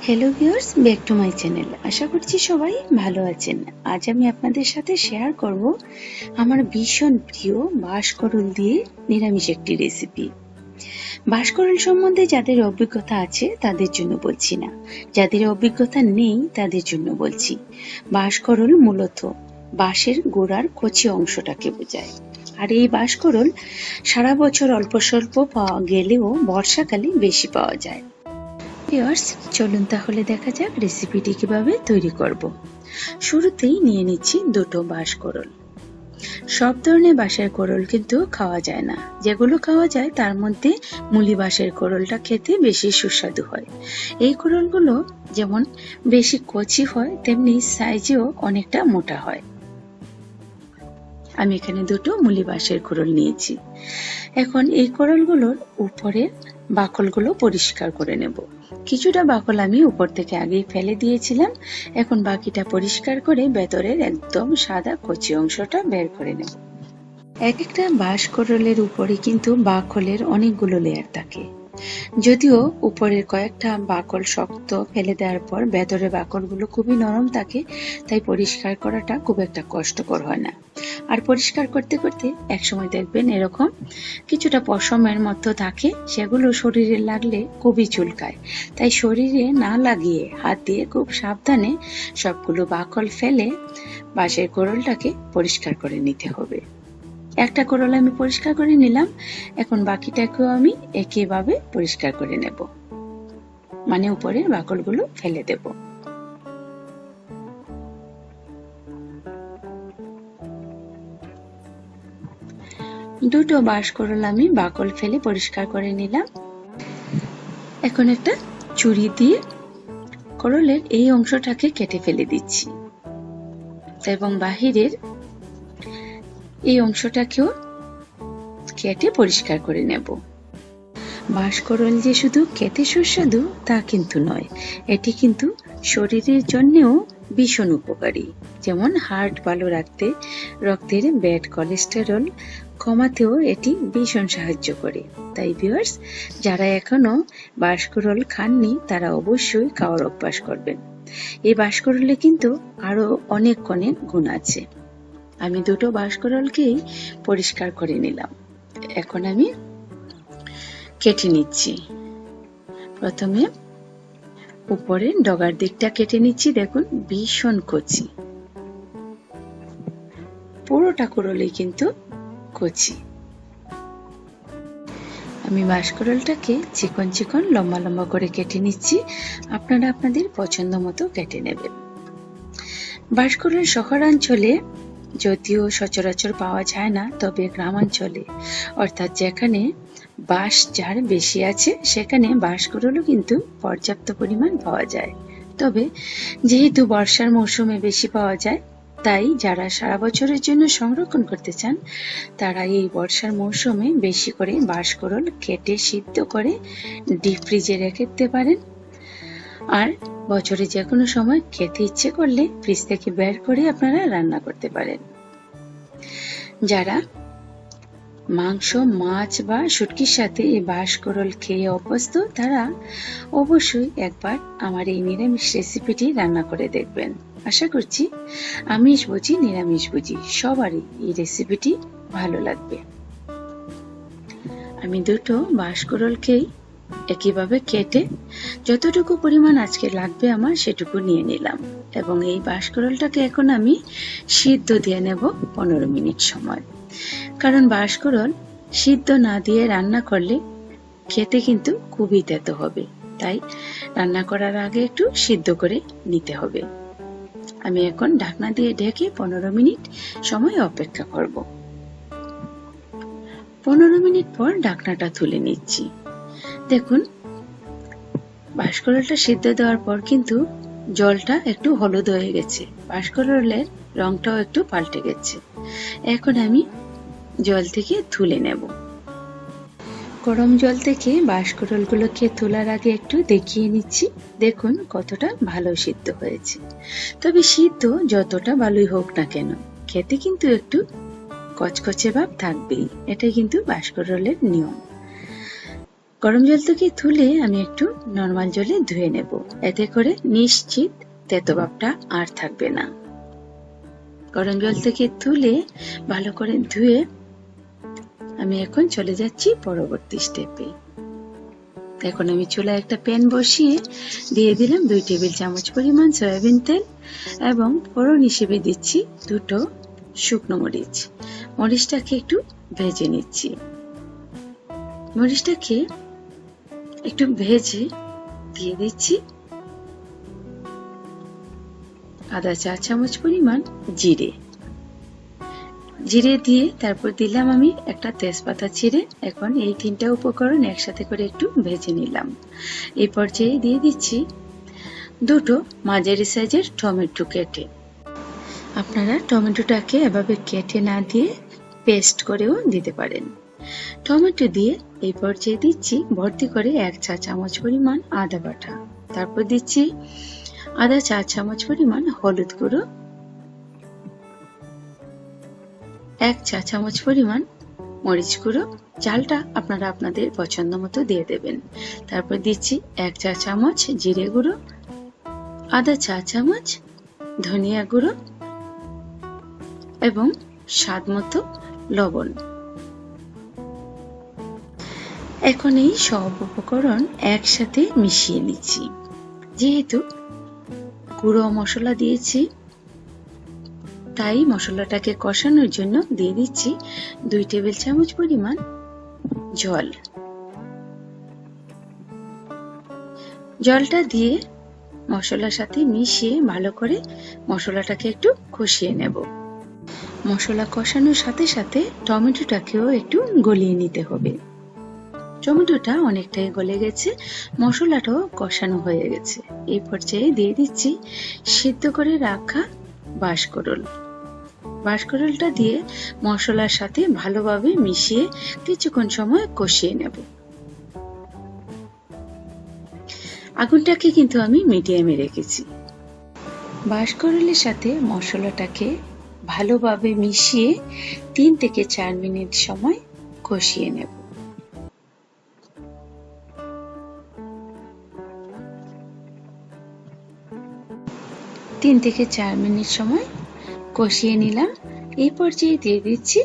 Hello viewers, back to my channel. আশা করছি সবাই ভালো আছেন। আজ আমি আপনাদের সাথে শেয়ার করব আমার ভীষণ প্রিয় বাঁশকরল দিয়ে নিরামিষ একটি রেসিপি। বাঁশকরল সম্বন্ধে যাদের অভিজ্ঞতা আছে তাদের জন্য বলছি না, যাদের অভিজ্ঞতা নেই তাদের জন্য বলছি। বাঁশকরল মূলত বাঁশের গোড়ার কচি অংশটাকে বোঝায়। আর এই বাঁশকরল সারা বছর অল্প স্বল্প পাওয়া গেলেও বর্ষাকালে বেশি পাওয়া যায়। ভিউয়ার্স, চলুন তাহলে দেখা যাক রেসিপিটি কিভাবে তৈরি করব। শুরুতেই নিয়ে নিচ্ছি দুটো বাঁশকরল। সব ধরনের বাঁশের করল কিন্তু খাওয়া যায় না, যেগুলো খাওয়া যায় তার মধ্যে মুলি বাঁশের করলটা খেতে বেশি সুস্বাদু হয়। এই করলগুলো যেমন বেশি কচি হয় তেমনি সাইজেও অনেকটা মোটা হয়। আমি এখানে দুটো মুলি বাঁশের করল নিয়েছি। এখন এই করলগুলোর উপরের বাকলগুলো পরিষ্কার করে নেব। কিছুটা বাকল আমি উপর থেকে আগেই ফেলে দিয়েছিলাম, এখন বাকিটা পরিষ্কার করে ভেতরের একদম সাদা কচি অংশটা বের করে নেব। এক একটা বাঁশকরলের উপরে কিন্তু বাকলের অনেকগুলো লেয়ার থাকে। যদিও উপরের কয়েকটা বাকল শক্ত, ফেলে দেওয়ার পর ভেতরের বাকলগুলো খুবই নরম থাকে, তাই পরিষ্কার করাটা খুব একটা কষ্টকর হয় না। আর পরিষ্কার করতে করতে একসময় দেখবেন এরকম কিছুটা পশমের মতো থাকে, সেগুলো শরীরে লাগলে খুবই চুলকায়। তাই শরীরে না লাগিয়ে হাত দিয়ে খুব সাবধানে সবগুলো বাকল ফেলে বাঁশের করলটাকে পরিষ্কার করে নিতে হবে। একটা করল আমি পরিষ্কার করে নিলাম, এখন বাকিটাকেও আমি একইভাবে পরিষ্কার করে নেব, মানে উপরের বাকলগুলো ফেলে দেব। দুটো বাঁশকরল আমি বাকল ফেলে পরিষ্কার করে নিলাম। এখন একটা ছুরি দিয়ে করলের এই অংশটাকে কেটে ফেলে দিচ্ছি এবং বাহিরের এই অংশটাকেও কেটে পরিষ্কার করে নেব। বাঁশকরল যে শুধু খেতে সুস্বাদু তা কিন্তু নয়, এটি কিন্তু শরীরের জন্যও ভীষণ উপকারী। যেমন হার্ট ভালো রাখতে, রক্তের ব্যাড কোলেস্টেরল কমাতেও এটি ভীষণ সাহায্য করে। তাই ভিউয়ার্স, যারা এখনো বাঁশকরল খাননি তারা অবশ্যই খাওয়ার অভ্যাস করবেন। এই বাঁশকরলে কিন্তু আরো অনেক অনেক গুণ আছে। আমি দুটো বাঁশকরলকেই পরিষ্কার করে নিলাম, এখন আমি কেটে নিচ্ছি। প্রথমে উপরের ডগার দিকটা কেটে নিচ্ছি। দেখুন ভীষণ কচি, পুরোটা করলেই কিন্তু কচি। আমি বাঁশকরলটাকে চিকন চিকন লম্বা লম্বা করে কেটে নিচ্ছি, আপনারা আপনাদের পছন্দ মতো কেটে নেবেন। বাঁশকরল শহরাঞ্চলে যদিও সচরাচর পাওয়া যায় না, তবে গ্রামাঞ্চলে অর্থাৎ যেখানে বাঁশ ঝাড় বেশি আছে সেখানে বাঁশকরলও কিন্তু পর্যাপ্ত পরিমাণ পাওয়া যায়। তবে যেহেতু বর্ষার মৌসুমে বেশি পাওয়া যায়, তাই যারা সারা বছরের জন্য সংরক্ষণ করতে চান তারা এই বর্ষার মৌসুমে বেশি করে বাঁশকরল কেটে সিদ্ধ করে ডিপ ফ্রিজে রেখে দিতে পারেন। আর বছরে যে কোনো সময় খেতে ইচ্ছে করলে ফ্রিজ থেকে বের করে আপনারা রান্না করতে পারেন। যারা মাংস, মাছ বা শুটকির সাথে এই বাঁশকরল খেয়ে অভ্যস্ত তারা অবশ্যই একবার আমার এই নিরামিষ রেসিপিটি রান্না করে দেখবেন। আশা করছি আমিষ বুঝি নিরামিষ বুঝি সবারই এই রেসিপিটি ভালো লাগবে। আমি দুটো বাঁশকরলকেই একইভাবে কেটে যতটুকু পরিমাণ আজকে লাগবে আমার সেটুকু নিয়ে নিলাম এবং এই বাঁশকরলটাকে এখন আমি সিদ্ধ দিয়ে নেব 15 মিনিট সময়। কারণ বাঁশকরল সিদ্ধ না দিয়ে রান্না করলে খেতে কিন্তু খুবই তেতো হবে, তাই রান্না করার আগে একটু সিদ্ধ করে নিতে হবে। আমি এখন ঢাকনা দিয়ে ঢেকে 15 মিনিট সময় অপেক্ষা করব। 15 মিনিট পর ঢাকনাটা তুলে নিচ্ছি। দেখুন বাঁশকরলটা সিদ্ধ দেওয়ার পর কিন্তু জলটা একটু হলুদ হয়ে গেছে, বাঁশকরলের রংটাও একটু পাল্টে গেছে। এখন আমি জল থেকে তুলে নেব। গরম জল থেকে বাঁশকরলগুলোকে তোলার আগে একটু দেখিয়ে নিচ্ছি। দেখুন কতটা ভালো সিদ্ধ হয়েছে। তবে সিদ্ধ যতটা ভালোই হোক না কেন খেতে কিন্তু একটু কচকচে ভাব থাকবেই, এটাই কিন্তু বাঁশকরলের নিয়ম। গরম জল থেকে তুলে আমি একটু নরমাল জলে ধুয়ে নেব, এতে করে নিশ্চিত তেতো ভাবটা আর থাকবে না। গরম জল থেকে তুলে ভালো করে ধুয়ে আমি এখন চলে যাচ্ছি পরবর্তী স্টেপে। এখন আমি চুলায় একটা প্যান বসিয়ে দিয়ে দিলাম 2 টেবিল চামচ পরিমাণ সয়াবিন তেল এবং ফোড়ন হিসেবে দিচ্ছি 2টো শুকনো মরিচ। মরিচটাকে একটু ভেজে নিচ্ছি। মরিচটাকে একটু ভেজে দিয়ে দিচ্ছি আধা চা চামচ পরিমাণ জিরে। জিরে দিয়ে তারপর দিলাম আমি একটা তেজপাতা ছিঁড়ে। এখন এই 3টা উপকরণ একসাথে করে একটু ভেজে নিলাম। এই পর্যায়ে দিয়ে দিচ্ছি 2টো মাঝারি সাইজের টমেটো কেটে। আপনারা টমেটোটাকে এভাবে কেটে না দিয়ে পেস্ট করেও দিতে পারেন। টমেটো দিয়ে এই পর্যায়ে দিচ্ছি ভর্তি করে 1 চা চামচ পরিমাণ আদা বাটা। তারপর দিচ্ছি আধা চা চামচ পরিমাণ হলুদ গুঁড়ো, 1 চা চামচ পরিমাণ মরিচ গুঁড়ো। ঝালটা আপনারা আপনাদের পছন্দ মতো দিয়ে দেবেন। তারপর দিচ্ছি 1 চা চামচ জিরে গুঁড়ো, আধা চা চামচ ধনিয়া গুঁড়ো এবং স্বাদ মতো লবণ। এখন এই সব উপকরণ একসাথে মিশিয়ে নিচ্ছি। যেহেতু গুঁড়ো মশলা দিয়েছি তাই মশলাটাকে কষানোর জন্য দিয়ে দিচ্ছি 2 টেবিল চামচ পরিমাণ জল। জলটা দিয়ে মশলার সাথে মিশিয়ে ভালো করে মশলাটাকে একটু কষিয়ে নেব। মশলা কষানোর সাথে সাথে টমেটোটাকেও একটু গলিয়ে নিতে হবে। টমেটোটা অনেকটাই গলে গেছে, মশলাটাও কষানো হয়ে গেছে। এই পর্যায়ে দিয়ে দিচ্ছি সিদ্ধ করে রাখা বাঁশকরল। বাঁশকরলটা দিয়ে মশলার সাথে ভালোভাবে মিশিয়ে কিছুক্ষণ সময় কষিয়ে নেব। আগুনটাকে কিন্তু আমি মিডিয়ামে রেখেছি। বাঁশকরলের সাথে মশলাটাকে ভালোভাবে মিশিয়ে 3 থেকে 4 মিনিট সময় কষিয়ে নেব। 3 থেকে 4 মিনিট সময় কষিয়ে নিলাম। এই পর্যায়ে দিয়ে দিচ্ছি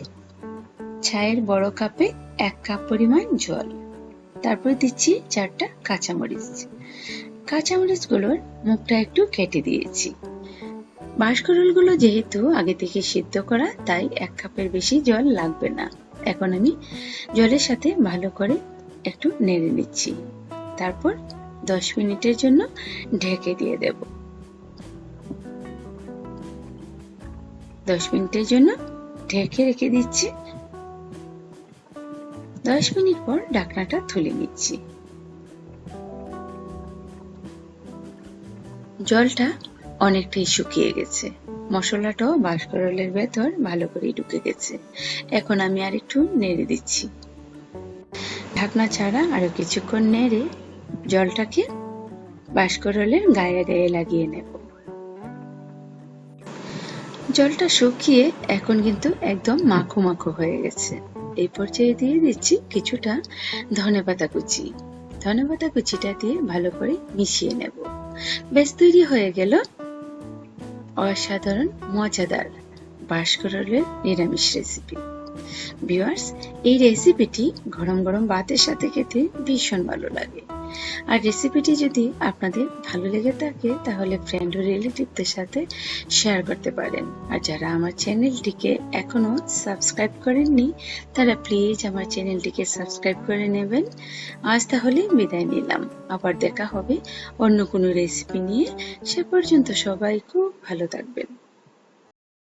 চায়ের বড় কাপে 1 কাপ পরিমাণ জল। তারপর দিচ্ছি 4টা কাঁচামরিচ। কাঁচামরিচগুলোর মুখটা একটু কেটে দিয়েছি। বাঁশকরলগুলো যেহেতু আগে থেকে সিদ্ধ করা তাই 1 কাপের বেশি জল লাগবে না। এখন আমি জলের সাথে ভালো করে একটু নেড়ে নিচ্ছি। তারপর 10 মিনিটের জন্য ঢেকে দিয়ে দেব। 10 মিনিটের জন্য ঢেকে রেখে দিচ্ছি। 10 মিনিট পর ঢাকনাটা তুলে নিচ্ছি। জলটা অনেকটাই শুকিয়ে গেছে, মশলাটাও বাঁশকরলের ভেতর ভালো করে ঢুকে গেছে। এখন আমি আর একটু নেড়ে দিচ্ছি। ঢাকনা ছাড়া আরো কিছুক্ষণ নেড়ে জলটাকে বাঁশকরলের গায়ে গায়ে লাগিয়ে নেব। জলটা শুকিয়ে এখন কিন্তু একদম মাখো মাখো হয়ে গেছে। এই পর্যায়ে দিয়ে দিচ্ছি কিছুটা ধনেপাতা কুচি। ধনেপাতা কুচিটা দিয়ে ভালো করে মিশিয়ে নেব। বেশ তৈরি হয়ে গেল অসাধারণ মজাদার বাঁশকরলের নিরামিষ রেসিপি। ভিউয়ার্স, এই রেসিপিটি গরম গরম ভাতের সাথে খেতে ভীষণ ভালো লাগে। আর রেসিপিটি যদি আপনাদের ভালো লেগে থাকে তাহলে ফ্রেন্ড ও রিলেটিভদের সাথে শেয়ার করতে পারেন। আর যারা আমার চ্যানেলটিকে এখনো সাবস্ক্রাইব করেননি তারা প্লিজ আমার চ্যানেলটিকে সাবস্ক্রাইব করে নেবেন। আজ তাহলে বিদায় নিলাম, আবার দেখা হবে অন্য কোনো রেসিপি নিয়ে। সে পর্যন্ত সবাই খুব ভালো থাকবেন।